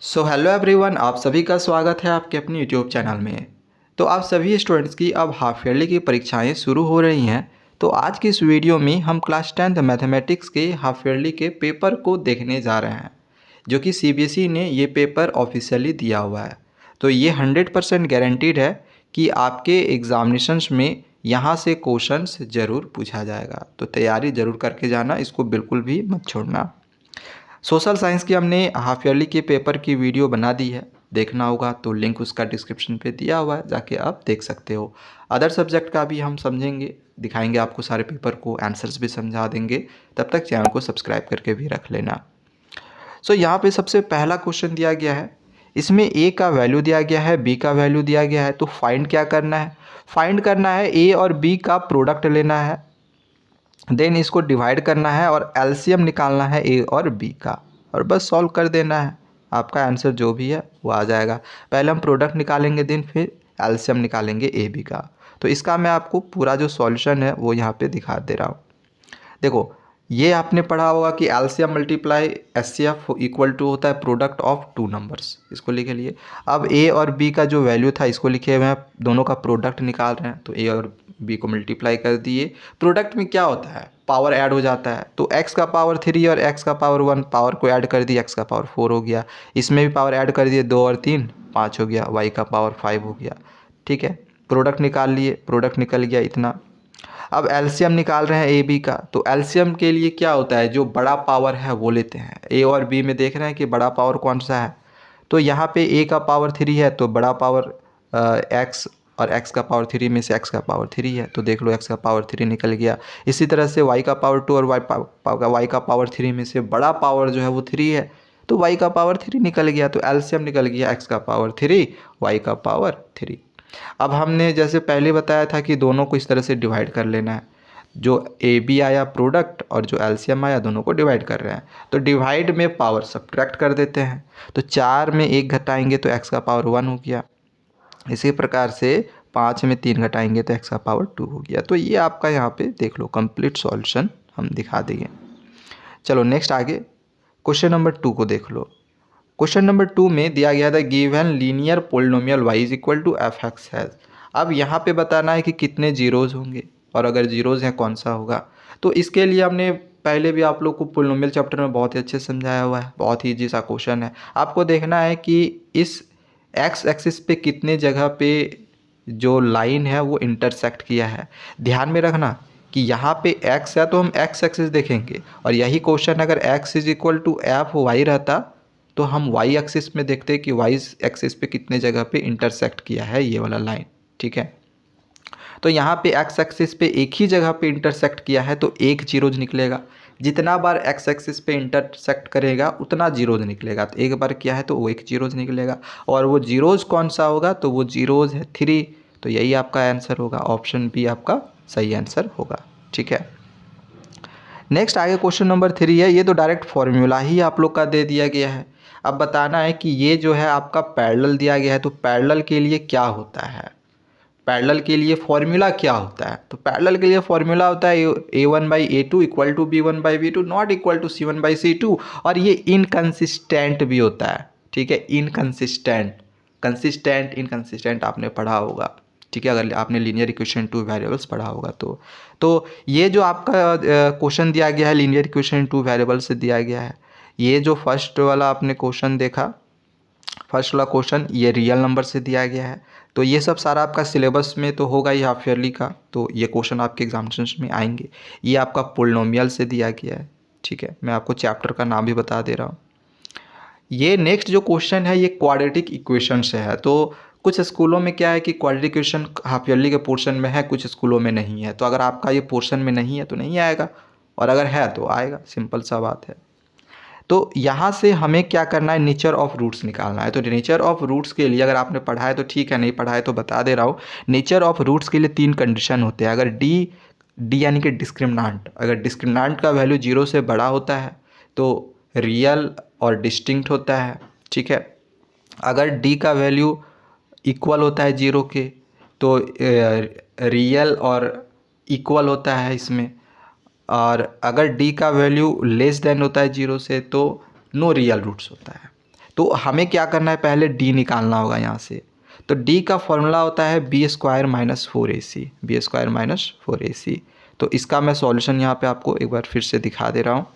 Hello everyone, आप सभी का स्वागत है आपके अपने यूट्यूब चैनल में। तो आप सभी स्टूडेंट्स की अब हाफ ईयरली की परीक्षाएं शुरू हो रही हैं। तो आज की इस वीडियो में हम क्लास 10th मैथमेटिक्स के हाफ ईयरली के पेपर को देखने जा रहे हैं, जो कि सीबीएसई ने ये पेपर ऑफिशियली दिया हुआ है। तो ये 100% गारंटीड है कि आपके एग्जामिनेशंस में यहाँ से क्वेश्चंस ज़रूर पूछा जाएगा। तो तैयारी ज़रूर करके जाना, इसको बिल्कुल भी मत छोड़ना। सोशल साइंस की हमने हाफ ईयरली के पेपर की वीडियो बना दी है, देखना होगा तो लिंक उसका डिस्क्रिप्शन पे दिया हुआ है, जाके आप देख सकते हो। अदर सब्जेक्ट का भी हम समझेंगे, दिखाएंगे आपको सारे पेपर को, आंसर्स भी समझा देंगे। तब तक चैनल को सब्सक्राइब करके भी रख लेना। यहाँ पे सबसे पहला क्वेश्चन दिया गया है, इसमें ए का वैल्यू दिया गया है, बी का वैल्यू दिया गया है। तो फाइंड क्या करना है? फाइंड करना है ए और बी का प्रोडक्ट लेना है, देन इसको डिवाइड करना है और एलसीएम निकालना है ए और बी का, और बस सॉल्व कर देना है। आपका आंसर जो भी है वो आ जाएगा। पहले हम प्रोडक्ट निकालेंगे, देन फिर एलसीएम निकालेंगे ए बी का। तो इसका मैं आपको पूरा जो सॉल्यूशन है वो यहाँ पे दिखा दे रहा हूँ। देखो, ये आपने पढ़ा होगा कि LCM multiply HCF equal to होता है प्रोडक्ट ऑफ टू नंबर्स। इसको लिखे लिए। अब ए और बी का जो वैल्यू था इसको लिखे हुए हैं, दोनों का प्रोडक्ट निकाल रहे हैं। तो ए और बी को मल्टीप्लाई कर दिए। प्रोडक्ट में क्या होता है? पावर ऐड हो जाता है। तो x का पावर 3 और x का पावर 1, पावर को ऐड कर दिया, x का पावर 4 हो गया। इसमें भी पावर ऐड कर दिए, 2 और 3 5 हो गया, y का पावर 5 हो गया। ठीक है, प्रोडक्ट निकाल लिए, प्रोडक्ट निकल गया इतना। अब एलसीएम निकाल रहे हैं ए बी का। तो एलसीएम के लिए क्या होता है, जो बड़ा पावर है वो लेते हैं। ए और बी में देख रहे हैं कि बड़ा पावर कौन सा है। तो यहाँ पे ए का पावर 3 है, तो बड़ा पावर एक्स, और x का पावर 3 में से x का पावर 3 है, तो देख लो x का पावर 3 निकल गया। इसी तरह से y का पावर 2 और y का पावर 3 में से बड़ा पावर जो है वो 3 है, तो y का पावर 3 निकल गया। तो एलसीएम निकल गया x का पावर 3, y का पावर 3। अब हमने जैसे पहले बताया था कि दोनों को इस तरह से डिवाइड कर लेना है। जो ए बी आया प्रोडक्ट और जो एलसीएम आया, दोनों को डिवाइड कर रहे हैं। तो डिवाइड में पावर सब्ट्रैक्ट कर देते हैं। तो 4 में 1 घटाएंगे तो x का पावर 1 हो गया। इसी प्रकार से 5 में 3 घटाएंगे तो x का पावर 2 हो गया। तो ये आपका यहाँ पे देख लो कंप्लीट सॉल्यूशन हम दिखा देंगे। चलो नेक्स्ट आगे क्वेश्चन नंबर 2 को देख लो। क्वेश्चन नंबर 2 में दिया गया था given linear polynomial y is equal to f x has. अब यहाँ पे बताना है कि कितने जीरोज़ होंगे, और अगर जीरोज़ हैं कौन सा होगा। तो इसके लिए हमने पहले भी आप लोग को पोलिनोमियल चैप्टर में बहुत ही अच्छे से समझाया हुआ है, बहुत ही ईजी सा क्वेश्चन है। आपको देखना है कि इस एक्स एक्सिस पे कितने जगह पे जो लाइन है वो इंटरसेक्ट किया है। ध्यान में रखना कि यहाँ पे x है तो हम x एक्सिस देखेंगे, और यही क्वेश्चन अगर x is equal to f y रहता तो हम y एक्सिस में देखते कि y एक्सिस पे कितने जगह पे इंटरसेक्ट किया है ये वाला लाइन। ठीक है, तो यहाँ पे x एक्सिस पे एक ही जगह पे इंटरसेक्ट किया है तो एक जीरोज निकलेगा। जितना बार x एक्सिस पे इंटरसेक्ट करेगा उतना जीरोज निकलेगा। तो एक बार किया है तो वो एक जीरोज निकलेगा, और वो जीरोज कौन सा होगा, तो वो जीरोज है 3। तो यही आपका आंसर होगा, ऑप्शन बी आपका सही आंसर होगा। ठीक है, नेक्स्ट आगे क्वेश्चन नंबर 3 है। ये तो डायरेक्ट फॉर्मूला ही आप लोग का दे दिया गया है। अब बताना है कि ये जो है आपका पैरेलल दिया गया है, तो पैरेलल के लिए क्या होता है, पैरेलल के लिए फॉर्मूला क्या होता है। तो पैरेलल के लिए फॉर्मूला होता है a1/a2 equal to b1/b2 not equal to c1/c2, और ये इनकंसिस्टेंट भी होता है। ठीक है, इनकंसिस्टेंट, कंसिस्टेंट इनकंसिस्टेंट आपने पढ़ा होगा। ठीक है, अगर आपने लीनियर इक्वेशन टू वेरिएबल्स पढ़ा होगा तो ये जो आपका क्वेश्चन दिया गया है लीनियर इक्वेशन टू वेरिएबल से दिया गया है। ये जो फर्स्ट वाला आपने क्वेश्चन देखा, फर्स्ट वाला क्वेश्चन ये रियल नंबर से दिया गया है। तो ये सब सारा आपका सिलेबस में तो होगा ही हाफ ईयरली का, तो ये क्वेश्चन आपके एग्जामिनेशन में आएंगे। ये आपका पोलिनोमियल से दिया गया है। ठीक है, मैं आपको चैप्टर का नाम भी बता दे रहा हूँ। ये नेक्स्ट जो क्वेश्चन है ये क्वाड्रेटिक इक्वेशन से है। तो कुछ स्कूलों में क्या है कि क्वाड्रेटिक इक्वेशन हाफ ईयरली के पोर्शन में है, कुछ स्कूलों में नहीं है। तो अगर आपका ये पोर्शन में नहीं है तो नहीं आएगा, और अगर है तो आएगा, सिंपल सा बात है। तो यहाँ से हमें क्या करना है, नेचर ऑफ रूट्स निकालना है। तो नेचर ऑफ रूट्स के लिए अगर आपने पढ़ा है तो ठीक है, नहीं पढ़ा है तो बता दे रहा हूँ। नेचर ऑफ रूट्स के लिए 3 कंडीशन होते हैं। अगर डी यानी कि डिस्क्रिमिनांट, अगर डिस्क्रिमिनांट का वैल्यू 0 से बड़ा होता है तो रियल और डिस्टिंक्ट होता है। ठीक है, अगर डी का वैल्यू इक्वल होता है 0 के तो रियल और इक्वल होता है इसमें, और अगर d का वैल्यू लेस देन होता है 0 से तो नो रियल रूट्स होता है। तो हमें क्या करना है, पहले डी निकालना होगा यहाँ से। तो डी का फॉर्मूला होता है b square minus 4ac, b square minus 4ac। तो इसका मैं सॉल्यूशन यहाँ पे आपको एक बार फिर से दिखा दे रहा हूँ,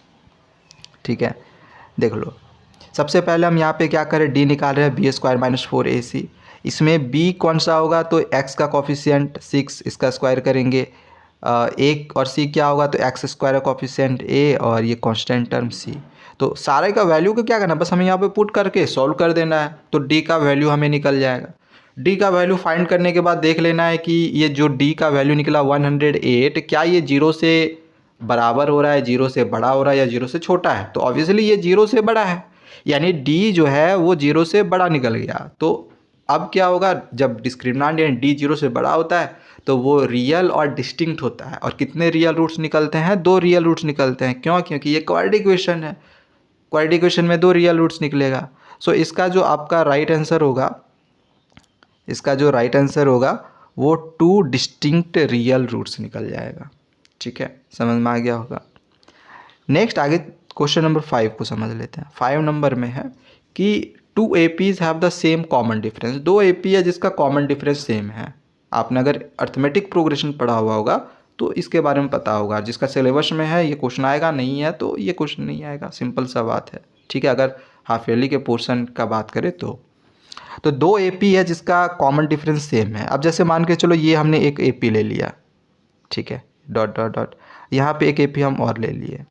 ठीक है। देख लो, सबसे पहले हम यहाँ पे क्या करें, डी निकाल रहे हैं बी स्क्वायर माइनस 4ac। इसमें बी कौन सा होगा, तो एक्स का कॉफिशिएंट 6, इसका स्क्वायर करेंगे। एक और सी क्या होगा, तो एक्स स्क्वायर का कॉफिशिएंट ए और ये कांस्टेंट टर्म सी। तो सारे का वैल्यू को क्या करना है, बस हमें यहाँ पे पुट करके सॉल्व कर देना है। तो डी का वैल्यू हमें निकल जाएगा। डी का वैल्यू फाइंड करने के बाद देख लेना है कि ये जो डी का वैल्यू निकला 108, क्या ये 0 से बराबर हो रहा है, 0 से बड़ा हो रहा है या 0 से छोटा है। तो ऑब्वियसली ये 0 से बड़ा है, यानी डी जो है वो 0 से बड़ा निकल गया। तो अब क्या होगा, जब डिस्क्रिमिनेंट यानी डी 0 से बड़ा होता है तो वो रियल और डिस्टिंक्ट होता है। और कितने रियल रूट्स निकलते हैं, 2 रियल रूट्स निकलते हैं। क्यों, क्योंकि ये क्वाड्रेटिक इक्वेशन है, क्वाड्रेटिक इक्वेशन में 2 रियल रूट्स निकलेगा। सो इसका जो आपका राइट आंसर होगा, इसका जो राइट आंसर होगा वो 2 डिस्टिंक्ट रियल रूट्स निकल जाएगा, ठीक है। समझ में आ गया होगा। नेक्स्ट आगे क्वेश्चन नंबर 5 को समझ लेते हैं। 5 नंबर में है कि 2 APs have the same common difference. 2 AP है जिसका कॉमन डिफरेंस सेम है। आपने अगर अर्थमेटिक प्रोग्रेशन पढ़ा हुआ होगा तो इसके बारे में पता होगा। जिसका सिलेबस में है ये क्वेश्चन आएगा, नहीं है तो ये क्वेश्चन नहीं आएगा, सिंपल सा बात है, ठीक है। अगर हाफ ईयरली के पोर्शन का बात करें तो 2 AP है जिसका कॉमन डिफरेंस सेम है। अब जैसे मान के चलो ये हमने एक AP ले लिया, ठीक है, डॉट डॉट डॉट, यहाँ पे एक AP हम और ले लिए।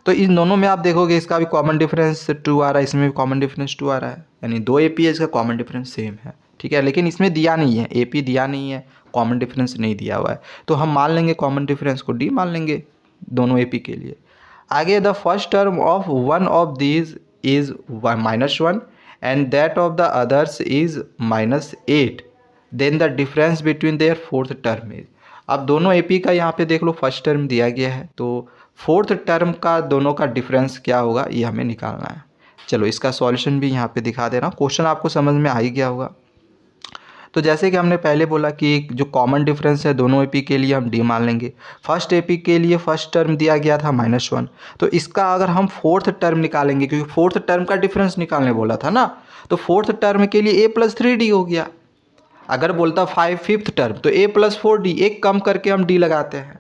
तो इन दोनों में आप देखोगे इसका भी कॉमन डिफरेंस 2 आ रहा है, इसमें भी कॉमन डिफरेंस 2 आ रहा है, यानी 2 AP है इसका कॉमन डिफरेंस सेम है, ठीक है। लेकिन इसमें दिया नहीं है, AP दिया नहीं है, कॉमन डिफरेंस नहीं दिया हुआ है। तो हम मान लेंगे कॉमन डिफरेंस को D मान लेंगे दोनों AP के लिए। आगे the first term of one of these is -1 and that of the others is -8, then the difference between their fourth term is. अब दोनों AP का यहाँ पे देख लो फर्स्ट टर्म दिया गया है, तो फोर्थ टर्म का दोनों का डिफरेंस क्या होगा ये हमें निकालना है। चलो इसका सॉल्यूशन भी यहाँ पे दिखा दे रहा हूँ, क्वेश्चन आपको समझ में आ ही गया होगा। तो जैसे कि हमने पहले बोला कि जो कॉमन डिफरेंस है दोनों AP के लिए हम D मान लेंगे। फर्स्ट AP के लिए फर्स्ट टर्म दिया गया था -1, तो इसका अगर हम फोर्थ टर्म निकालेंगे, क्योंकि फोर्थ टर्म का डिफरेंस निकालने बोला था ना, तो फोर्थ टर्म के लिए A + 3D हो गया। अगर बोलता 5th टर्म तो A + 4D, एक कम करके हम D लगाते हैं।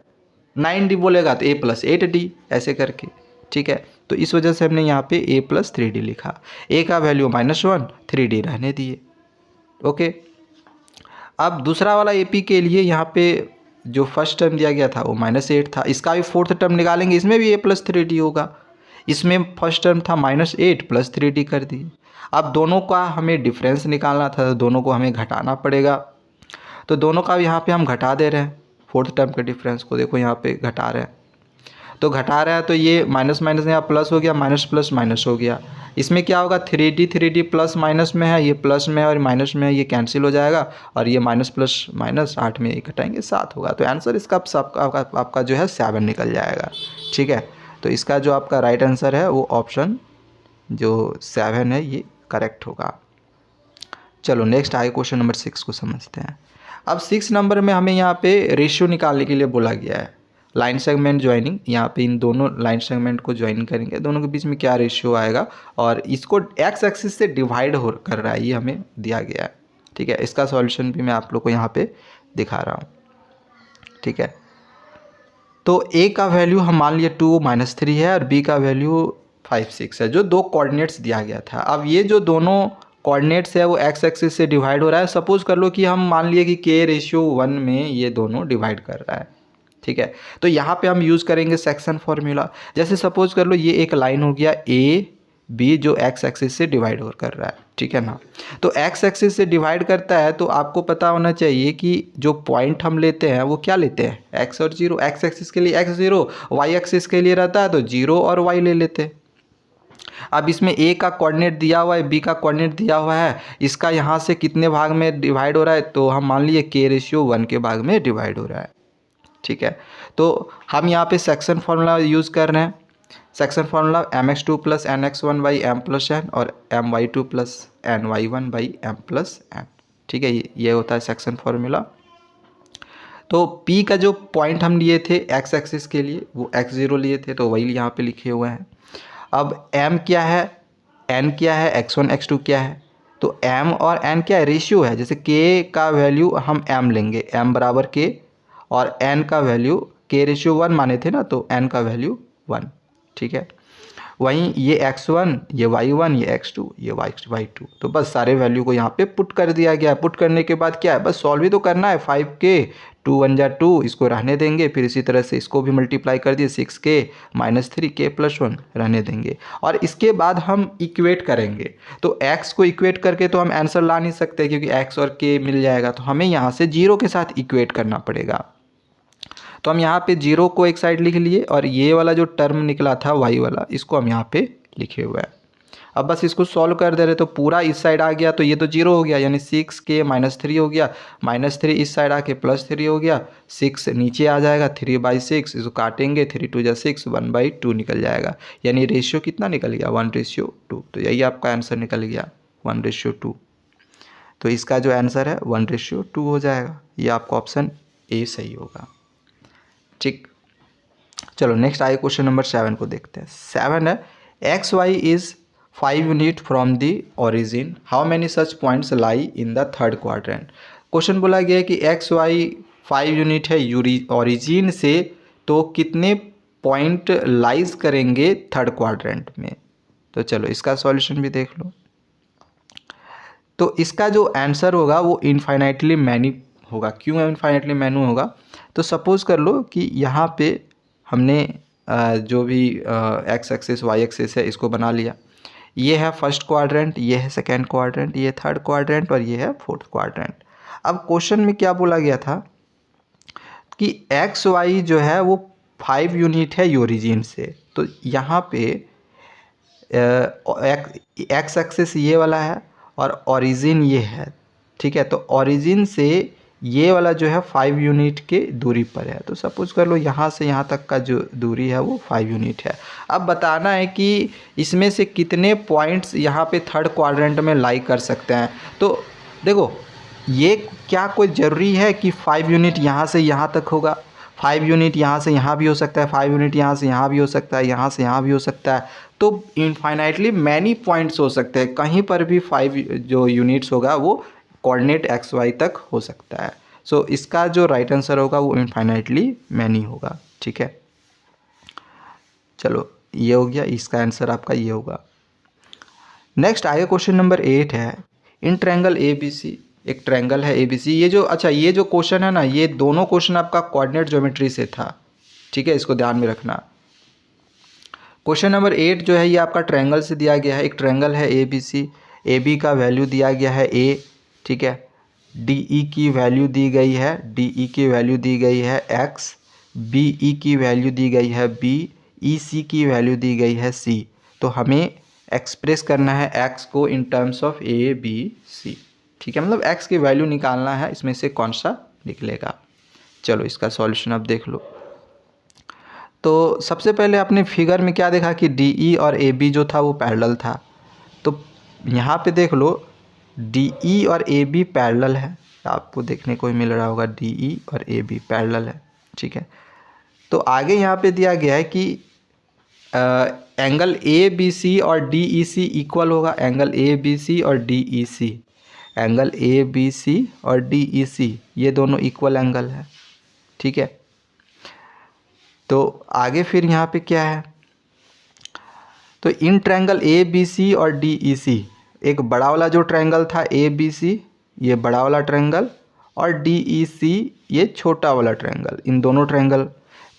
9D बोलेगा तो A + 8D, ऐसे करके, ठीक है। तो इस वजह से हमने यहाँ पे A + 3D लिखा। A का वैल्यू -1, 3D रहने दिए, ओके। अब दूसरा वाला AP के लिए यहाँ पे जो फर्स्ट टर्म दिया गया था वो -8 था, इसका भी फोर्थ टर्म निकालेंगे, इसमें भी A + 3D होगा। इसमें फर्स्ट टर्म था -8 + 3D कर दिए। अब दोनों का हमें डिफरेंस निकालना था, तो दोनों को हमें घटाना पड़ेगा। तो दोनों का यहाँ पे हम घटा दे रहे हैं, फोर्थ टर्म के डिफरेंस को देखो यहाँ पे घटा रहे हैं। तो घटा रहा है तो ये माइनस माइनस यहाँ प्लस हो गया, माइनस प्लस माइनस हो गया। इसमें क्या होगा, 3D प्लस माइनस में है, ये प्लस में है और माइनस में है, ये कैंसिल हो जाएगा। और ये माइनस प्लस माइनस 8 में ये घटाएंगे 7 होगा। तो आंसर इसका आपका जो है 7 निकल जाएगा, ठीक है। तो इसका जो आपका राइट आंसर है वो ऑप्शन जो 7 है ये करेक्ट होगा। चलो नेक्स्ट आगे क्वेश्चन नंबर 6 को समझते हैं। अब 6 नंबर में हमें यहाँ पे रेशियो निकालने के लिए बोला गया है, लाइन सेगमेंट ज्वाइनिंग। यहाँ पे इन दोनों लाइन सेगमेंट को ज्वाइन करेंगे, दोनों के बीच में क्या रेशियो आएगा, और इसको एक्स एक्सिस से डिवाइड हो कर रहा है, ये हमें दिया गया है, ठीक है। इसका सॉल्यूशन भी मैं आप लोग को यहाँ पे दिखा रहा हूँ, ठीक है। तो A का वैल्यू हम मान लिए 2 - 3 है और B का वैल्यू 5 6 है, जो 2 कोऑर्डिनेट्स दिया गया था। अब ये जो दोनों कोऑर्डिनेट्स है वो एक्स एक्सिस से डिवाइड हो रहा है। सपोज कर लो कि हम मान लिए कि K/1 में ये दोनों डिवाइड कर रहा है, ठीक है। तो यहाँ पे हम यूज़ करेंगे सेक्शन फॉर्मूला। जैसे सपोज कर लो ये एक लाइन हो गया AB जो एक्स एक्सिस से डिवाइड हो कर रहा है, ठीक है ना। तो एक्स एक्सिस से डिवाइड करता है तो आपको पता होना चाहिए कि जो पॉइंट हम लेते हैं वो क्या लेते हैं, एक्स और 0। एक्स एक्सिस के लिए x 0, वाई एक्सिस के लिए रहता है तो 0 और y ले लेते हैं। अब इसमें A का कोऑर्डिनेट दिया हुआ है, B का कोऑर्डिनेट दिया हुआ है, इसका यहाँ से कितने भाग में डिवाइड हो रहा है, तो हम मान लिए K/1 के भाग में डिवाइड हो रहा है, ठीक है। तो हम यहाँ पे सेक्शन फार्मूला यूज़ कर रहे हैं। Section formula mx2 + nx1 / m + n और my2 + ny1 / m + n, ठीक है। ये होता है सेक्शन फार्मूला। तो P का जो पॉइंट हम लिए थे एक्स एक्सिस के लिए वो x 0 लिए थे, तो वही यहाँ पे लिखे हुए हैं। अब m क्या है, n क्या है, x1 x2 क्या है, तो m और n क्या है, रेशियो है। जैसे k का वैल्यू हम m लेंगे, m बराबर k, और n का वैल्यू k रेशियो 1 माने थे ना, तो n का वैल्यू 1, ठीक है। वहीं ये x1, ये y1, ये x2, ये y2, तो बस सारे वैल्यू को यहाँ पे पुट कर दिया गया। पुट करने के बाद क्या है, बस सॉल्व ही तो करना है। 5k 2 1 जा 2, इसको रहने देंगे, फिर इसी तरह से इसको भी मल्टीप्लाई कर दिए, 6k - 3k + 1 रहने देंगे, और इसके बाद हम इक्वेट करेंगे। तो x को इक्वेट करके तो हम आंसर ला नहीं सकते, क्योंकि x और k मिल जाएगा, तो हमें यहाँ से 0 के साथ इक्वेट करना पड़ेगा। तो हम यहाँ पे 0 को एक साइड लिख लिए, और ये वाला जो टर्म निकला था y वाला, इसको हम यहाँ पे लिखे हुए हैं। अब बस इसको सॉल्व कर दे रहे, तो पूरा इस साइड आ गया, तो ये तो 0 हो गया, यानी 6k - 3 हो गया, -3 इस साइड आके +3 हो गया, 6 नीचे आ जाएगा, 3/6, इसको काटेंगे, 3 2 जा 6, 1/2 निकल जाएगा, यानी रेशियो कितना निकल गया, 1:2। तो यही आपका आंसर निकल गया, 1:2। तो इसका जो आंसर है 1:2 हो जाएगा। ये आपका ऑप्शन ए सही होगा, ठीक। चलो नेक्स्ट आइए क्वेश्चन नंबर 7 को देखते हैं। 7 है, x y is 5 unit from the origin, how many such points lie in the third quadrant. Question बोला गया है कि एक्स वाई 5 यूनिट है ओरिजिन से, तो कितने पॉइंट लाइज करेंगे थर्ड क्वाड्रेंट में। तो चलो इसका सॉल्यूशन भी देख लो। तो इसका जो आंसर होगा वो इनफाइनाइटली मैनी होगा। क्यों इनफाइनाइटली मैनी होगा, तो सपोज़ कर लो कि यहाँ पे हमने जो भी एक्स एक्सिस वाई एक्सिस है इसको बना लिया। ये है फर्स्ट क्वाड्रेंट, ये है सेकेंड क्वाड्रेंट, ये थर्ड क्वाड्रेंट, और ये है फोर्थ क्वाड्रेंट। अब क्वेश्चन में क्या बोला गया था कि एक्स वाई जो है वो 5 यूनिट है ओरिजिन से। तो यहाँ पे एक्स एक्सिस ये वाला है और ओरिजिन ये है, ठीक है। तो ओरिजिन से ये वाला जो है 5 यूनिट के दूरी पर है। तो सपोज कर लो यहाँ से यहाँ तक का जो दूरी है वो 5 यूनिट है। अब बताना है कि इसमें से कितने पॉइंट्स यहाँ पे थर्ड क्वाड्रेंट में लाई कर सकते हैं। तो देखो, ये क्या कोई ज़रूरी है कि 5 यूनिट यहाँ से यहाँ तक होगा, 5 यूनिट यहाँ से यहाँ भी हो सकता है, 5 यूनिट यहाँ से यहाँ भी हो सकता है, यहाँ से यहाँ भी हो सकता है। तो इनफाइनाइटली मैनी पॉइंट्स हो सकते हैं, कहीं पर भी 5 जो यूनिट्स होगा वो कोऑर्डिनेट एक्स वाई तक हो सकता है। सो इसका जो राइट आंसर होगा वो इनफाइनाइटली मैनी होगा, ठीक है। चलो ये हो गया, इसका आंसर आपका ये होगा। नेक्स्ट आगे क्वेश्चन नंबर 8 है, इन ट्रायंगल ए बी सी, एक ट्रायंगल है ए बी सी। ये जो ये जो क्वेश्चन है ना, ये दोनों क्वेश्चन आपका कोऑर्डिनेट ज्योमेट्री से था, ठीक है, इसको ध्यान में रखना। क्वेश्चन नंबर 8 जो है ये आपका ट्रायंगल से दिया गया है। एक ट्रायंगल है A B C, A B का वैल्यू दिया गया है ए, ठीक है। डी ई की वैल्यू दी गई है, डी ई की वैल्यू दी गई है एक्स, बी ई की वैल्यू दी गई है बी, ई सी की वैल्यू दी गई है सी। तो हमें एक्सप्रेस करना है एक्स को in terms of A B C, ठीक है। मतलब एक्स की वैल्यू निकालना है, इसमें से कौन सा निकलेगा। चलो इसका सॉल्यूशन अब देख लो। तो सबसे पहले आपने फिगर में क्या देखा कि डी ई और ए बी जो था वो पैरेलल था। तो यहाँ पे देख लो, डी ई और ए बी पैरेलल है, आपको देखने को मिल रहा होगा डी ई और ए बी पैरेलल है, ठीक है। तो आगे यहाँ पे दिया गया है कि एंगल ए बी सी और डी ई सी इक्वल होगा। एंगल ए बी सी और D E C, angle A B C और डी ई सी ये दोनों इक्वल एंगल है, ठीक है। तो आगे फिर यहाँ पे क्या है, तो in triangle A B C और डी ई सी, एक बड़ा वाला जो ट्रायंगल था ए बी सी, ये बड़ा वाला ट्रायंगल, और डी ई सी ये छोटा वाला ट्रायंगल, इन दोनों ट्रायंगल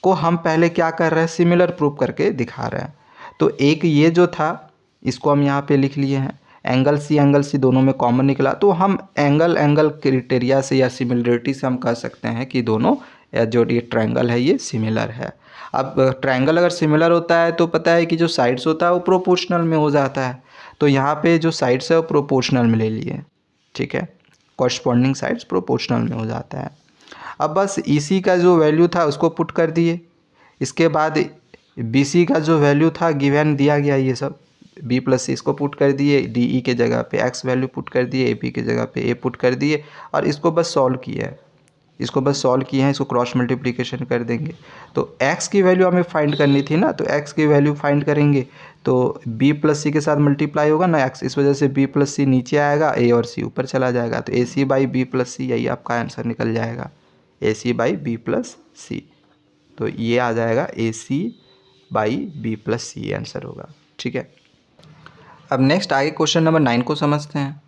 को हम पहले क्या कर रहे हैं, सिमिलर प्रूफ करके दिखा रहे हैं। तो एक ये जो था इसको हम यहाँ पे लिख लिए हैं, एंगल सी दोनों में कॉमन निकला, तो हम एंगल क्राइटेरिया से या सिमिलरिटी से हम कह सकते हैं कि दोनों जो ये ट्रायंगल है ये सिमिलर है। अब ट्रायंगल अगर सिमिलर होता है तो पता है कि जो साइड्स होता है वो प्रोपोर्शनल में हो जाता है। तो यहाँ पे जो साइड्स है वो प्रोपोर्शनल में ले लिए, ठीक है, कॉरस्पॉन्डिंग साइड्स प्रोपोर्शनल में हो जाता है। अब बस इसी का जो वैल्यू था उसको पुट कर दिए, इसके बाद बी सी का जो वैल्यू था गिवन दिया गया, ये सब बी प्लस सी इसको पुट कर दिए, डी ई के जगह पे एक्स वैल्यू पुट कर दिए, ए बी के जगह पे ए पुट कर दिए, और इसको बस सॉल्व किया है, इसको बस सॉल्व किए हैं, इसको क्रॉस मल्टीप्लिकेशन कर देंगे। तो x की वैल्यू हमें फाइंड करनी थी ना, तो x की वैल्यू फाइंड करेंगे तो b प्लस सी के साथ मल्टीप्लाई होगा ना x, इस वजह से b प्लस सी नीचे आएगा, a और c ऊपर चला जाएगा, तो A C by B plus C, यही आपका आंसर निकल जाएगा, A C by B plus C. तो ये आ जाएगा A C by B plus C answer होगा। ठीक है, अब नेक्स्ट आगे क्वेश्चन नंबर 9 को समझते हैं।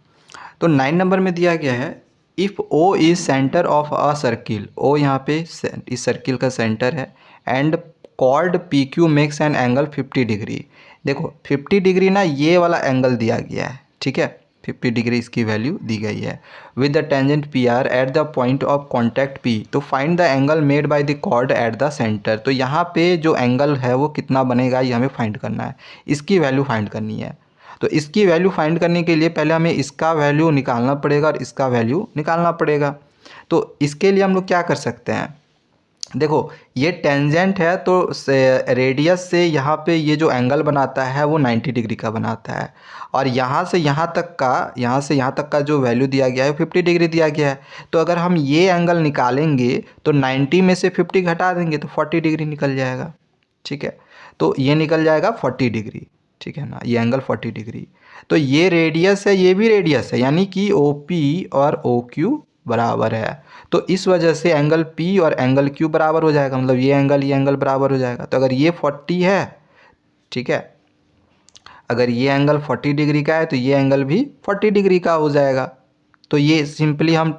तो 9 नंबर में दिया गया है if O is centre of a circle, O यहाँ पे इस सर्किल का सेंटर है, and chord P Q makes an angle 50 degree. देखो 50 डिग्री ना ये वाला एंगल दिया गया है, ठीक है, 50 डिग्री इसकी वैल्यू दी गई है, with the tangent P R at the point of contact P, तो find the angle made by the chord at the centre. तो यहाँ पे जो एंगल है वो कितना बनेगा ये हमें फाइंड करना है, इसकी वैल्यू फाइंड करनी है। तो इसकी वैल्यू फाइंड करने के लिए पहले हमें इसका वैल्यू निकालना पड़ेगा और इसका वैल्यू निकालना पड़ेगा। तो इसके लिए हम लोग क्या कर सकते हैं, देखो ये टेंजेंट है तो रेडियस से यहाँ पे ये जो एंगल बनाता है वो 90 डिग्री का बनाता है, और यहाँ से यहाँ तक का जो वैल्यू दिया गया है 50 डिग्री दिया गया है। तो अगर हम ये एंगल निकालेंगे तो 90 में से 50 घटा देंगे तो 40 डिग्री निकल जाएगा। ठीक है, तो ये निकल जाएगा 40 डिग्री, ठीक है ना, ये एंगल 40 डिग्री। तो ये रेडियस है, ये भी रेडियस है, यानी कि ओ पी और ओ क्यू बराबर है। तो इस वजह से एंगल P और एंगल Q बराबर हो जाएगा, मतलब ये एंगल बराबर हो जाएगा। तो अगर ये 40 है, ठीक है, अगर ये एंगल 40 डिग्री का है तो ये एंगल भी 40 डिग्री का हो जाएगा। तो ये सिंपली हम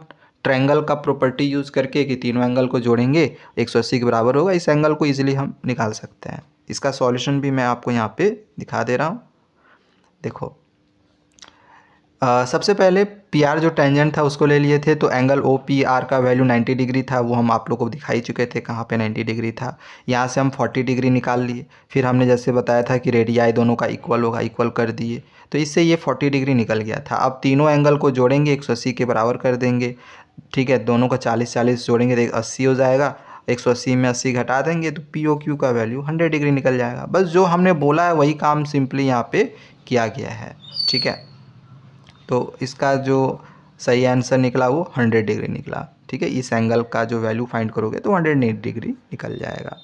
ट्रायंगल का प्रॉपर्टी यूज़ करके कि तीनों एंगल को जोड़ेंगे 180 के बराबर होगा, इस एंगल को इजीली हम निकाल सकते हैं। इसका सॉल्यूशन भी मैं आपको यहाँ पे दिखा दे रहा हूँ। देखो सबसे पहले पी आर जो टेंजेंट था उसको ले लिए थे, तो एंगल ओ पी आर का वैल्यू 90 डिग्री था, वो हम आप लोग को दिखाई चुके थे कहाँ पे 90 डिग्री था। यहाँ से हम 40 डिग्री निकाल लिए, फिर हमने जैसे बताया था कि रेडियाई दोनों का इक्वल होगा, इक्वल कर दिए, तो इससे ये 40 डिग्री निकल गया था। अब तीनों एंगल को जोड़ेंगे 180 के बराबर कर देंगे, ठीक है, दोनों का 40-40 जोड़ेंगे तो 80 हो जाएगा, 180 में 80 घटा देंगे तो पी ओ क्यू का वैल्यू 100 डिग्री निकल जाएगा। बस जो हमने बोला है वही काम सिंपली यहाँ पे किया गया है। ठीक है, तो इसका जो सही आंसर निकला वो 100 डिग्री निकला। ठीक है, इस एंगल का जो वैल्यू फाइंड करोगे तो 108 डिग्री निकल जाएगा।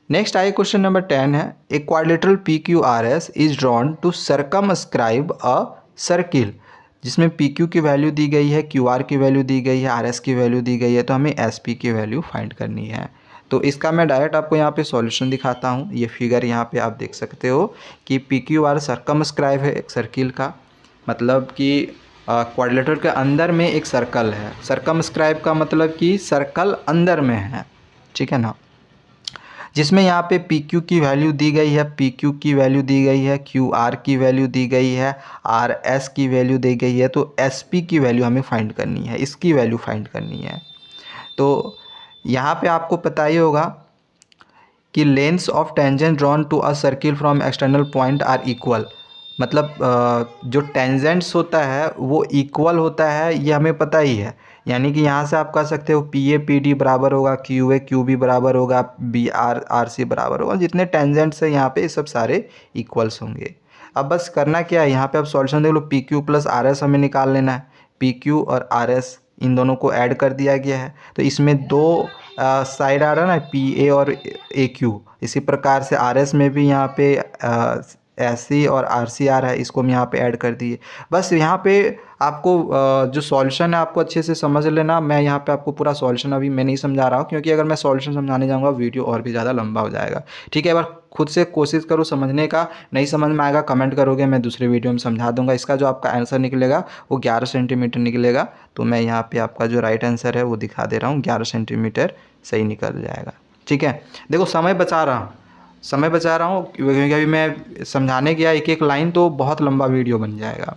नेक्स्ट आए क्वेश्चन नंबर 10 है, a quadrilateral P Q R S is drawn to circumscribe a circle, जिसमें पी क्यू की वैल्यू दी गई है, क्यू आर की वैल्यू दी गई है, आर एस की वैल्यू दी गई है, तो हमें एस पी की वैल्यू फाइंड करनी है। तो इसका मैं डायरेक्ट आपको यहाँ पे सॉल्यूशन दिखाता हूँ। ये फिगर यहाँ पे आप देख सकते हो कि पी क्यू आर सर्कमस्क्राइब है एक सर्किल का, मतलब कि क्वाड्रिलेटरल के अंदर में एक सर्कल है। सर्कमस्क्राइब का मतलब कि सर्कल अंदर में है, ठीक है ना, जिसमें यहाँ पे पी क्यू की वैल्यू दी गई है, पी क्यू की वैल्यू दी गई है, क्यू आर की वैल्यू दी गई है, आर एस की वैल्यू दी गई है। तो एस पी की वैल्यू हमें फाइंड करनी है, इसकी वैल्यू फाइंड करनी है। तो यहाँ पे आपको पता ही होगा कि lengths of tangent drawn to a circle from external point are equal, मतलब जो टेंजेंट्स होता है वो इक्वल होता है, ये हमें पता ही है। यानी कि यहाँ से आप कह सकते हो पी ए पी डी बराबर होगा, क्यू ए क्यू बी बराबर होगा, बी आर आर सी बराबर होगा, जितने टेंजेंट्स हैं यहाँ पे ये सब सारे इक्वल्स होंगे। अब बस करना क्या है, यहाँ पे आप सॉल्यूशन देख लो, P Q plus R S हमें निकाल लेना है। पी क्यू और आर एस इन दोनों को ऐड कर दिया गया है, तो इसमें दो साइड आ रहा है ना, पी ए और ए क्यू। इसी प्रकार से आर एस में भी यहाँ पे एस सी और आर सी आ रहा है, इसको हम यहाँ पे ऐड कर दिए। बस यहाँ पे आपको जो सॉल्यूशन है आपको अच्छे से समझ लेना। मैं यहाँ पे आपको पूरा सॉल्यूशन अभी मैं नहीं समझा रहा हूँ, क्योंकि अगर मैं सॉल्यूशन समझाने जाऊँगा वीडियो और भी ज़्यादा लंबा हो जाएगा। ठीक है, एक बार खुद से कोशिश करो समझने का, नहीं समझ में आएगा कमेंट करोगे, मैं दूसरे वीडियो में समझा दूंगा। इसका जो आपका आंसर निकलेगा वो 11 सेंटीमीटर निकलेगा। तो मैं यहाँ पे आपका जो राइट आंसर है वो दिखा दे रहा हूँ, 11 सेंटीमीटर सही निकल जाएगा। ठीक है, देखो समय बचा रहा हूँ क्योंकि अभी मैं समझाने गया एक एक लाइन तो बहुत लंबा वीडियो बन जाएगा।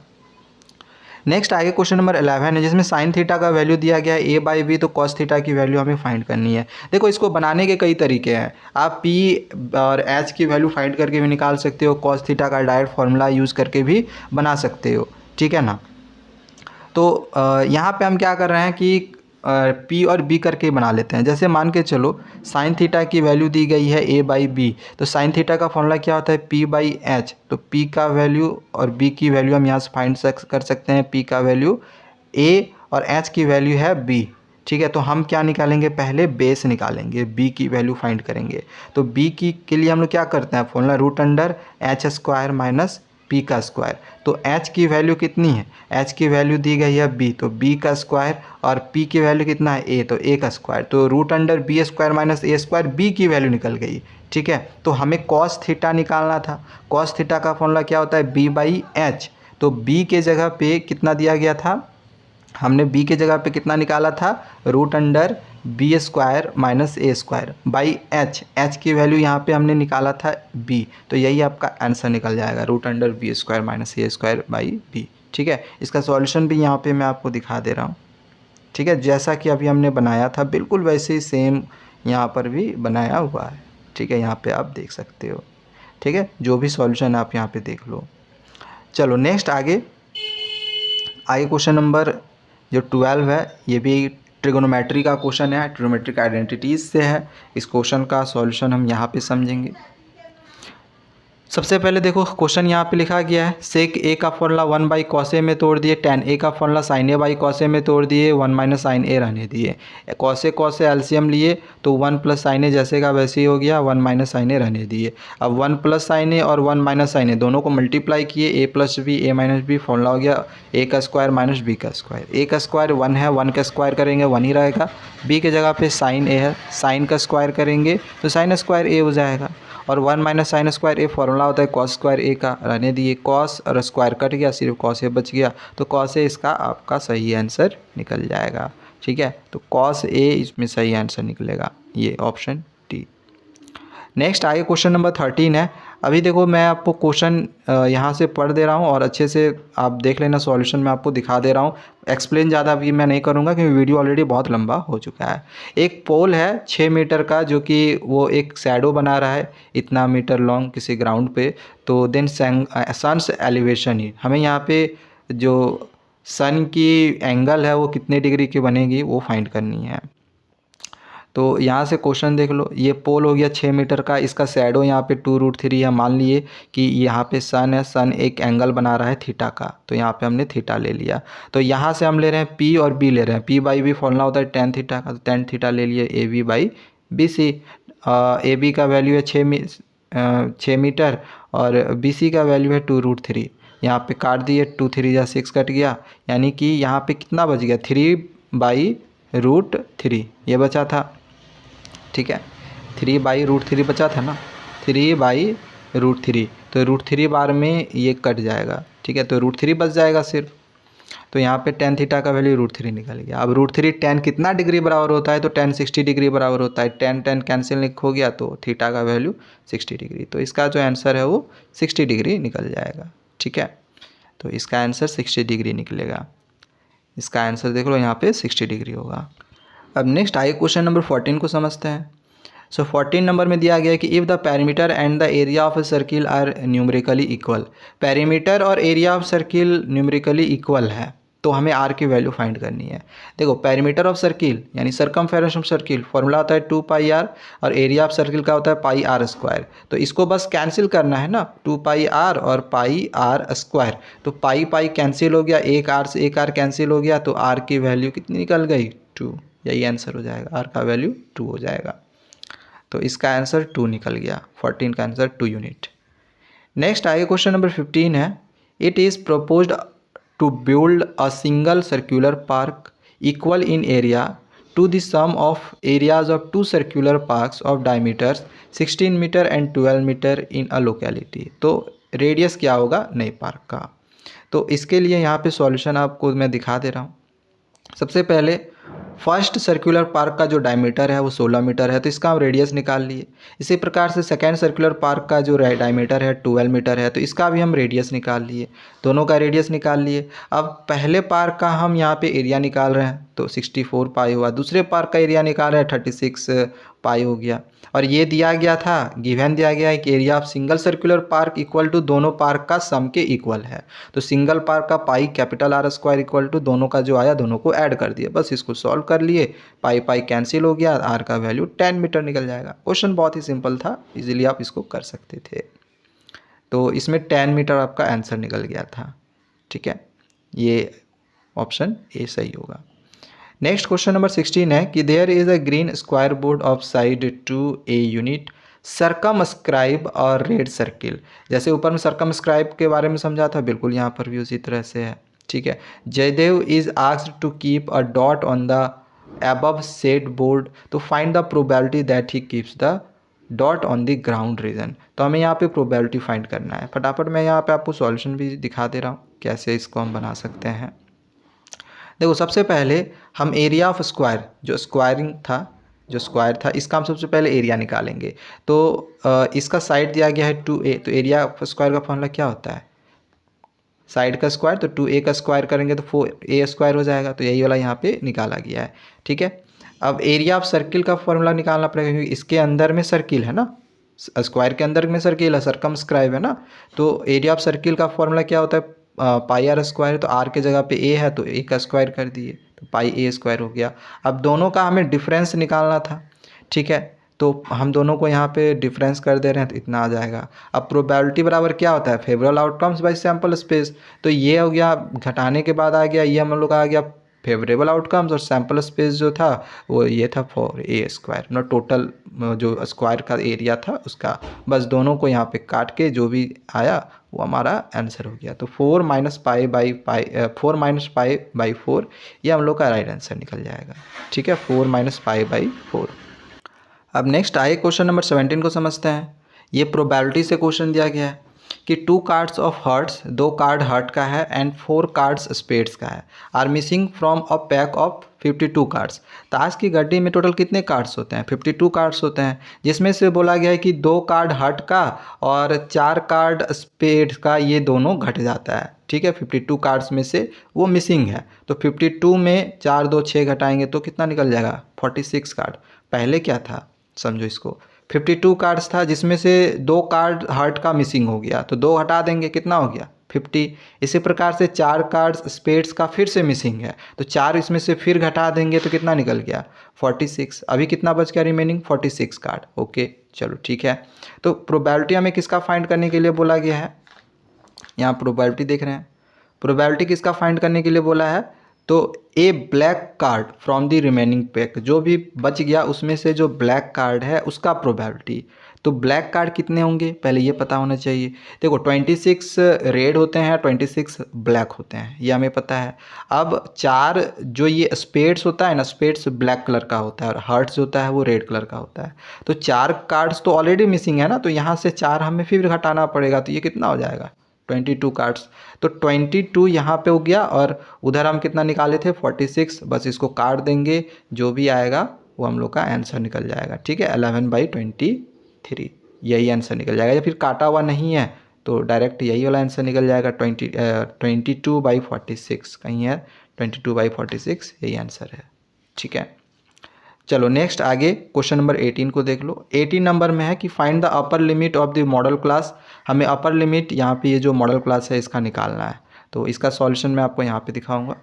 नेक्स्ट आगे क्वेश्चन नंबर 11 है, जिसमें साइन थीटा का वैल्यू दिया गया है ए बाई बी, तो कॉस थीटा की वैल्यू हमें फाइंड करनी है। देखो इसको बनाने के कई तरीके हैं, आप पी और एच की वैल्यू फाइंड करके भी निकाल सकते हो, कॉस थीटा का डायरेक्ट फार्मूला यूज़ करके भी बना सकते हो। ठीक है ना, तो यहाँ पे हम क्या कर रहे हैं कि पी और बी करके बना लेते हैं। जैसे मान के चलो साइन थीटा की वैल्यू दी गई है ए बाई बी, तो साइन थीटा का फॉर्मूला क्या होता है, पी बाई एच। तो पी का वैल्यू और बी की वैल्यू हम यहाँ से फाइंड कर सकते हैं। पी का वैल्यू ए और एच की वैल्यू है बी, ठीक है। तो हम क्या निकालेंगे, पहले बेस निकालेंगे, b की वैल्यू फाइंड करेंगे। तो b की के लिए हम लोग क्या करते हैं, formula root under h square minus p का स्क्वायर। तो h की वैल्यू कितनी है, h की वैल्यू दी गई है b, तो b का स्क्वायर, और p की वैल्यू कितना है a, तो a का स्क्वायर। तो root under B square minus ए स्क्वायर, b की वैल्यू निकल गई। ठीक है। तो हमें कॉस थीटा निकालना था। कॉस थीटा का फॉर्मूला क्या होता है, b बाई एच। तो b के जगह पे कितना दिया गया था, हमने b के जगह पे कितना निकाला था, root under B square minus A square by h. H की वैल्यू यहाँ पे हमने निकाला था b, तो यही आपका आंसर निकल जाएगा, root under B square minus A square by b। ठीक है। इसका सॉल्यूशन भी यहाँ पे मैं आपको दिखा दे रहा हूँ। ठीक है, जैसा कि अभी हमने बनाया था बिल्कुल वैसे ही सेम यहाँ पर भी बनाया हुआ है। ठीक है, यहाँ पे आप देख सकते हो। ठीक है, जो भी सॉल्यूशन आप यहाँ पे देख लो। चलो नेक्स्ट आगे क्वेश्चन नंबर जो 12 है, ये भी ट्रिगोनोमेट्री का क्वेश्चन है, ट्रिगोनोमेट्रिक आइडेंटिटीज़ से है। इस क्वेश्चन का सॉल्यूशन हम यहाँ पे समझेंगे। सबसे पहले देखो क्वेश्चन यहाँ पे लिखा गया है, सेक ए का फॉर्मूला 1 बाई कॉस ए में तोड़ दिए, टेन ए का formula sine A by cos A में तोड़ दिए, 1 माइनस साइन ए रहने दिए। कॉस ए एलसीएम लिए तो 1 प्लस साइन ए जैसे का वैसे ही हो गया, 1 माइनस साइन ए रहने दिए। अब 1 प्लस साइन ए और 1 माइनस साइन ए दोनों को मल्टीप्लाई किए, ए प्लस बी ए माइनस बी, फॉर्मूला हो गया ए का स्क्वायर माइनस बी का स्क्वायर। ए का स्क्वायर 1 है, 1 का स्क्वायर करेंगे 1 ही रहेगा। बी के जगह पे साइन ए है, साइन का स्क्वायर करेंगे तो साइन स्क्वायर ए हो जाएगा। और 1 minus sine square a formula होता है कॉस स्क्वायर ए का, रहने दिए। कॉस और स्क्वायर कट गया, सिर्फ कॉस ए बच गया, तो कॉस ए इसका आपका सही आंसर निकल जाएगा। ठीक है, तो कॉस ए इसमें सही आंसर निकलेगा, ये ऑप्शन डी। नेक्स्ट आगे क्वेश्चन नंबर 13 है। अभी देखो मैं आपको क्वेश्चन यहाँ से पढ़ दे रहा हूँ और अच्छे से आप देख लेना, सॉल्यूशन मैं आपको दिखा दे रहा हूँ। एक्सप्लेन ज़्यादा अभी मैं नहीं करूँगा क्योंकि वीडियो ऑलरेडी बहुत लंबा हो चुका है। एक पोल है 6 मीटर का, जो कि वो एक शैडो बना रहा है इतना मीटर लॉन्ग किसी ग्राउंड पे। तो देन सन्स एलिवेशन ही, हमें यहाँ पे जो सन की एंगल है वो कितने डिग्री की बनेगी वो फाइंड करनी है। तो यहाँ से क्वेश्चन देख लो, ये पोल हो गया 6 मीटर का, इसका शैडो यहाँ पे 2√3 है। मान लिए कि यहाँ पे सन है, सन एक एंगल बना रहा है थीटा का, तो यहाँ पे हमने थीटा ले लिया। तो यहाँ से हम ले रहे हैं पी और बी ले रहे हैं, पी बाई बी फॉर्मूला होता है टेन थीटा का, तो टेन थीटा ले लिए A B by B C. A B का वैल्यू है 6 मीटर और बी सी का वैल्यू है 2√3। यहाँ पे काट दिए, 2 3 या 6 कट गया, यानी कि यहाँ पे कितना बच गया, 3/√3 ये बचा था। ठीक है, 3/√3 बचा था ना, 3/√3, तो √3 बार में ये कट जाएगा। ठीक है, तो √3 बच जाएगा सिर्फ। तो यहाँ पे टेन थीटा का वैल्यू √3 निकल गया। अब √3 टेन कितना डिग्री बराबर होता है, तो टेन 60 डिग्री बराबर होता है। टेन टेन कैंसिल हो गया, तो थीटा का वैल्यू 60 डिग्री। तो इसका जो आंसर है वो 60 डिग्री निकल जाएगा। ठीक है, तो इसका आंसर 60 डिग्री निकलेगा। इसका आंसर देख लो, यहाँ पे 60 डिग्री होगा। अब नेक्स्ट आइए क्वेश्चन नंबर 14 को समझते हैं। सो 14 नंबर में दिया गया है कि if the perimeter and the area of a circle are numerically equal. Perimeter और area of circle numerically equal है, तो हमें आर की वैल्यू फाइंड करनी है। देखो पेरीमीटर ऑफ सर्किल यानी सरकमफेरेंस ऑफ सर्किल फॉर्मूला होता है 2πr, और एरिया ऑफ सर्किल का होता है πr²। तो इसको बस कैंसिल करना है ना, 2πr और πr²। तो पाई पाई कैंसिल हो गया, एक आर से एक आर कैंसिल हो गया, तो आर की वैल्यू कितनी निकल गई, 2। यही आंसर हो जाएगा, आर का वैल्यू 2 हो जाएगा। तो इसका आंसर 2 निकल गया, 14 का आंसर 2 यूनिट। नेक्स्ट आगे क्वेश्चन नंबर 15 है। It is proposed to build a single circular park equal in area to the sum of areas of 2 circular parks of diameters 16 metre and 12 metre in a locality. तो radius क्या होगा नए park का। तो इसके लिए यहाँ पे सॉल्यूशन आपको मैं दिखा दे रहा हूँ। सबसे पहले फर्स्ट सर्कुलर पार्क का जो डायमीटर है वो 16 मीटर है, तो इसका हम रेडियस निकाल लिए। इसी प्रकार से सेकेंड सर्कुलर पार्क का जो डायमीटर है 12 मीटर है, तो इसका भी हम रेडियस निकाल लिए, दोनों का रेडियस निकाल लिए। अब पहले पार्क का हम यहाँ पे एरिया निकाल रहे हैं, तो 64 पाई हुआ। दूसरे पार्क का एरिया निकाल रहे हैं, 36 पाई हो गया। और ये दिया गया था, गिवन दिया गया है कि area of single circular park equal to दोनों पार्क का सम के इक्वल है। तो सिंगल पार्क का pi capital R² equal to दोनों का जो आया दोनों को ऐड कर दिया, बस इसको सॉल्व कर लिए। पाई पाई कैंसिल हो गया, आर का वैल्यू 10 मीटर निकल जाएगा। क्वेश्चन बहुत ही सिंपल था, इजीली आप इसको कर सकते थे। तो इसमें 10 मीटर आपका आंसर निकल गया था। ठीक है, ये ऑप्शन ए सही होगा। नेक्स्ट क्वेश्चन नंबर 16 है कि there is a green square board of side two a unit circumscribe और रेड सर्किल। जैसे ऊपर में सरकमस्क्राइब के बारे में समझा था, बिल्कुल यहाँ पर भी उसी तरह से है। ठीक है, Jaidev is asked to keep a dot on the above said board तो find the probability that he keeps the dot on the ground region. तो हमें यहाँ पे प्रोबेबिलिटी फाइंड करना है। फटाफट मैं यहाँ पे आपको सॉल्यूशन भी दिखा दे रहा हूँ कैसे इसको हम बना सकते हैं। देखो, सबसे पहले हम एरिया ऑफ स्क्वायर जो स्क्वायर था इसका हम सबसे पहले एरिया निकालेंगे। तो इसका साइड दिया गया है 2a, तो एरिया ऑफ स्क्वायर का फॉर्मूला क्या होता है? साइड का स्क्वायर, तो 2a का स्क्वायर करेंगे तो 4a स्क्वायर हो जाएगा। तो यही वाला यहाँ पे निकाला गया है। ठीक है, अब एरिया ऑफ सर्किल का फॉर्मूला निकालना पड़ेगा क्योंकि इसके अंदर में सर्किल है ना, स्क्वायर के अंदर में सर्किल है, सरकमस्क्राइब है ना। तो एरिया ऑफ सर्किल का फॉर्मूला क्या होता है? पाई आर स्क्वायर। तो आर के जगह पे ए है तो ए का स्क्वायर कर दिए, तो पाई ए स्क्वायर हो गया। अब दोनों का हमें डिफरेंस निकालना था। ठीक है, तो हम दोनों को यहाँ पे डिफरेंस कर दे रहे हैं तो इतना आ जाएगा। अब प्रोबेबिलिटी बराबर क्या होता है? Favourable outcomes by sample space. तो ये हो गया, घटाने के बाद आ गया ये हम लोग आ गया फेवरेबल आउटकम्स, और सैम्पल स्पेस जो था वो ये था 4a स्क्वायर। ना टोटल जो स्क्वायर का एरिया था उसका, बस दोनों को यहाँ पे काट के जो भी आया वो हमारा आंसर हो गया। तो 4 माइनस पाई बाई 4 ये हम लोग का राइट आंसर निकल जाएगा। ठीक है, 4 माइनस पाई बाई 4। अब नेक्स्ट आइए क्वेश्चन नंबर 17 को समझते हैं। ये प्रोबेबिलिटी से क्वेश्चन दिया गया है कि 2 cards of hearts, 2 card heart का है एंड 4 कार्ड्स स्पेड्स का है, are missing from a pack of 52 cards. ताश की गड्डी में टोटल कितने कार्ड्स होते हैं? 52 कार्ड्स होते हैं, जिसमें से बोला गया है कि 2 कार्ड हर्ट का और 4 कार्ड स्पेड्स का ये दोनों घट जाता है। ठीक है, 52 कार्ड्स में से वो मिसिंग है, तो 52 में 4 2 6 घटाएंगे तो कितना निकल जाएगा? 46 कार्ड। पहले क्या था समझो इसको, 52 कार्ड्स था जिसमें से 2 कार्ड हार्ट का मिसिंग हो गया, तो 2 हटा देंगे कितना हो गया? 50। इसी प्रकार से 4 कार्ड्स स्पेड्स का फिर से मिसिंग है, तो 4 इसमें से फिर घटा देंगे तो कितना निकल गया? 46। अभी कितना बच गया रिमेनिंग? 46 कार्ड। ओके, चलो ठीक है। तो प्रोबेबिलिटी हमें किसका फाइंड करने के लिए बोला गया है? यहाँ प्रोबेबिलिटी देख रहे हैं, प्रोबेबिलिटी किसका फाइंड करने के लिए बोला है? तो a black card from the remaining pack, जो भी बच गया उसमें से जो ब्लैक कार्ड है उसका प्रोबेबिलिटी। तो ब्लैक कार्ड कितने होंगे पहले ये पता होना चाहिए। देखो 26 रेड होते हैं, 26 ब्लैक होते हैं, ये हमें पता है। अब 4 जो ये स्पेड्स होता है ना, स्पेड्स ब्लैक कलर का होता है और हार्ट्स होता है वो रेड कलर का होता है। तो 4 कार्ड्स तो ऑलरेडी मिसिंग है ना, तो यहाँ से 4 हमें फिर घटाना पड़ेगा, तो ये कितना हो जाएगा? 22 कार्ड्स। तो 22 यहाँ पे हो गया और उधर हम कितना निकाले थे? 46। बस इसको काट देंगे, जो भी आएगा वो हम लोग का आंसर निकल जाएगा। ठीक है, 11/23 यही आंसर निकल जाएगा। या फिर काटा हुआ नहीं है तो डायरेक्ट यही वाला आंसर निकल जाएगा, 22/46 कहीं है, 22/46 यही आंसर है। ठीक है, चलो नेक्स्ट आगे क्वेश्चन नंबर 18 को देख लो। 18 नंबर में है कि find the upper limit of the model class. हमें अपर लिमिट यहाँ पे ये जो मॉडल क्लास है इसका निकालना है, तो इसका सॉल्यूशन मैं आपको यहाँ पे दिखाऊंगा।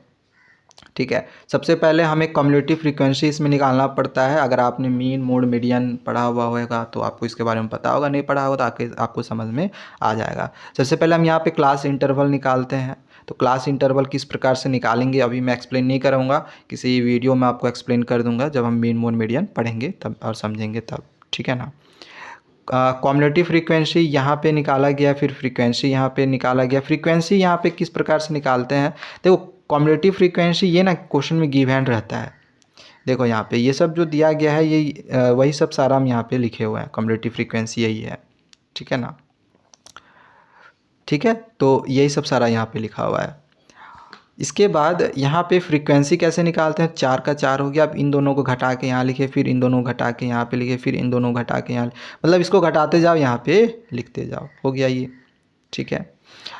ठीक है, सबसे पहले हमें कम्युलेटिव फ्रीक्वेंसी इसमें निकालना पड़ता है। अगर आपने मीन मोड मीडियन पढ़ा हुआ होगा तो आपको इसके बारे में पता होगा, नहीं पढ़ा होगा तो आपको समझ में आ जाएगा। सबसे पहले हम यहाँ पे क्लास इंटरवल निकालते हैं। तो क्लास इंटरवल किस प्रकार से निकालेंगे अभी मैं एक्सप्लेन नहीं करूँगा, किसी वीडियो में आपको एक्सप्लेन कर दूंगा जब हम मीन मोड मीडियन पढ़ेंगे तब और समझेंगे तब। ठीक है ना। कम्युलेटिव फ्रीक्वेंसी यहाँ पे निकाला गया, फिर फ्रीक्वेंसी यहाँ पे निकाला गया। फ्रीक्वेंसी यहाँ पे किस प्रकार से निकालते हैं? देखो कम्युलेटिव फ्रीक्वेंसी ये ना क्वेश्चन में गिव हैंड रहता है। देखो यहाँ पे ये सब जो दिया गया है ये वही सब सारा हम यहाँ पे लिखे हुए हैं, कम्युलेटिव फ्रीक्वेंसी यही है। ठीक है ना। ठीक है, तो यही सब सारा यहाँ पे लिखा हुआ है। इसके बाद यहाँ पे फ्रीक्वेंसी कैसे निकालते हैं? 4 का 4 हो गया। अब इन दोनों को घटा के यहाँ लिखे, फिर इन दोनों को घटा के यहाँ पे लिखे, फिर इन दोनों को घटा के यहाँ, मतलब इसको घटाते जाओ यहाँ पे लिखते जाओ, हो गया ये। ठीक है,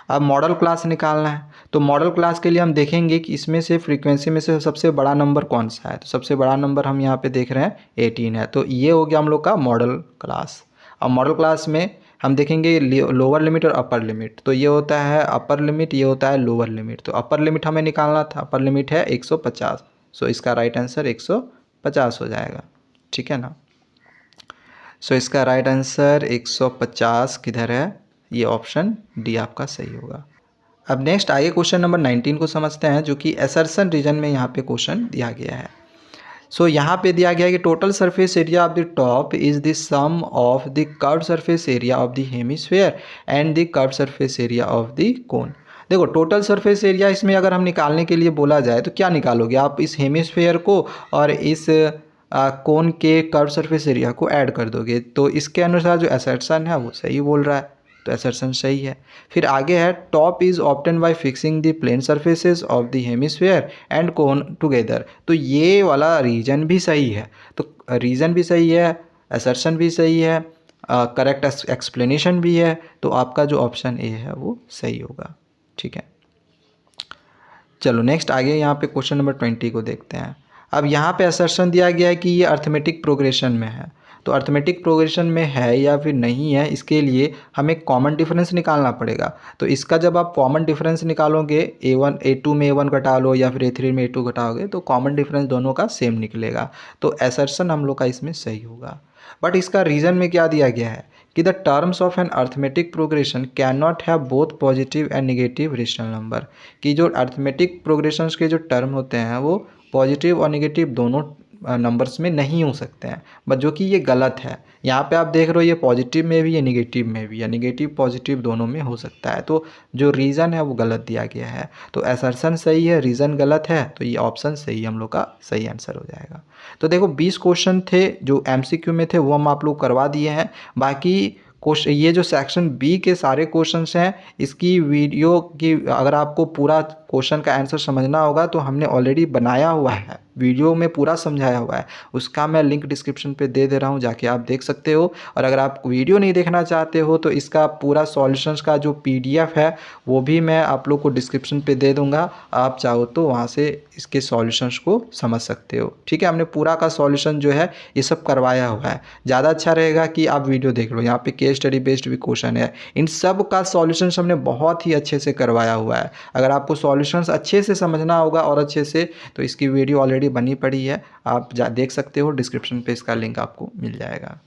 अब मॉडल क्लास निकालना है। तो मॉडल क्लास के लिए हम देखेंगे कि इसमें से फ्रीक्वेंसी में से सबसे बड़ा नंबर कौन सा है। तो सबसे बड़ा नंबर हम यहाँ पे देख रहे हैं 18 है, तो ये हो गया हम लोग का मॉडल क्लास। अब मॉडल क्लास में हम देखेंगे लोअर लिमिट और अपर लिमिट। तो ये होता है अपर लिमिट, ये होता है लोअर लिमिट। तो अपर लिमिट हमें निकालना था, अपर लिमिट है 150, सो इसका राइट आंसर 150 हो जाएगा। ठीक है ना। सो इसका राइट आंसर 150 किधर है? ये ऑप्शन डी आपका सही होगा। अब नेक्स्ट आगे क्वेश्चन नंबर 19 को समझते हैं, जो कि असर्शन रीजन में यहाँ पे क्वेश्चन दिया गया है। सो यहाँ पे दिया गया है कि total surface area of the top is the sum of the curve surface area of the hemisphere and the curve surface area of the cone. देखो टोटल सरफेस एरिया इसमें अगर हम निकालने के लिए बोला जाए तो क्या निकालोगे आप, इस हेमिस्फेयर को और इस कोन के कर्व सरफेस एरिया को ऐड कर दोगे। तो इसके अनुसार जो असर्शन है वो सही बोल रहा है, तो असर्शन सही है। फिर आगे है top is obtain by fixing the plane surfaces of the hemisphere and cone together. तो ये वाला रीजन भी सही है, तो रीजन भी सही है, असर्शन भी सही है, करेक्ट एक्सप्लेनेशन भी है, तो आपका जो ऑप्शन ए है वो सही होगा। ठीक है, चलो नेक्स्ट आगे यहाँ पे क्वेश्चन नंबर 20 को देखते हैं। अब यहाँ पे असर्शन दिया गया है कि ये अर्थमेटिक प्रोग्रेशन में है, तो अर्थमेटिक प्रोग्रेशन में है या फिर नहीं है, इसके लिए हमें कॉमन डिफरेंस निकालना पड़ेगा। तो इसका जब आप कॉमन डिफरेंस निकालोगे, A2 में A1 घटा लो या फिर A3 में A2 घटाओगे, तो कॉमन डिफरेंस दोनों का सेम निकलेगा, तो असर्शन हम लोग का इसमें सही होगा। बट इसका रीज़न में क्या दिया गया है कि the terms of an arithmetic progression can not have both positive and negative rational number, कि जो अर्थमेटिक प्रोग्रेशंस के जो टर्म होते हैं वो पॉजिटिव और नेगेटिव दोनों नंबर्स में नहीं हो सकते हैं, बट जो कि ये गलत है। यहाँ पे आप देख रहे हो ये पॉजिटिव में भी, ये नेगेटिव में भी, या नेगेटिव पॉजिटिव दोनों में हो सकता है, तो जो रीज़न है वो गलत दिया गया है। तो असर्शन सही है, रीज़न गलत है, तो ये ऑप्शन सही हम लोग का सही आंसर हो जाएगा। तो देखो 20 क्वेश्चन थे जो MCQ में थे, वो हम आप लोग करवा दिए हैं। बाकी क्वेश्चन ये जो सेक्शन बी के सारे क्वेश्चंस हैं, इसकी वीडियो की अगर आपको पूरा क्वेश्चन का आंसर समझना होगा तो हमने ऑलरेडी बनाया हुआ है, वीडियो में पूरा समझाया हुआ है, उसका मैं लिंक डिस्क्रिप्शन पे दे रहा हूँ, जाके आप देख सकते हो। और अगर आप वीडियो नहीं देखना चाहते हो तो इसका पूरा सॉल्यूशंस का जो PDF है वो भी मैं आप लोग को डिस्क्रिप्शन पे दे दूँगा, आप चाहो तो वहाँ से इसके सॉल्यूशंस को समझ सकते हो। ठीक है, हमने पूरा का सॉल्यूशन जो है ये सब करवाया हुआ है। ज़्यादा अच्छा रहेगा कि आप वीडियो देख लो, यहाँ पे केस स्टडी बेस्ड भी क्वेश्चन है, इन सब का सॉल्यूशंस हमने बहुत ही अच्छे से करवाया हुआ है। अगर आपको सॉल्यूशंस अच्छे से समझना होगा और अच्छे से, तो इसकी वीडियो ऑलरेडी बनी पड़ी है, आप देख सकते हो, डिस्क्रिप्शन पे इसका लिंक आपको मिल जाएगा।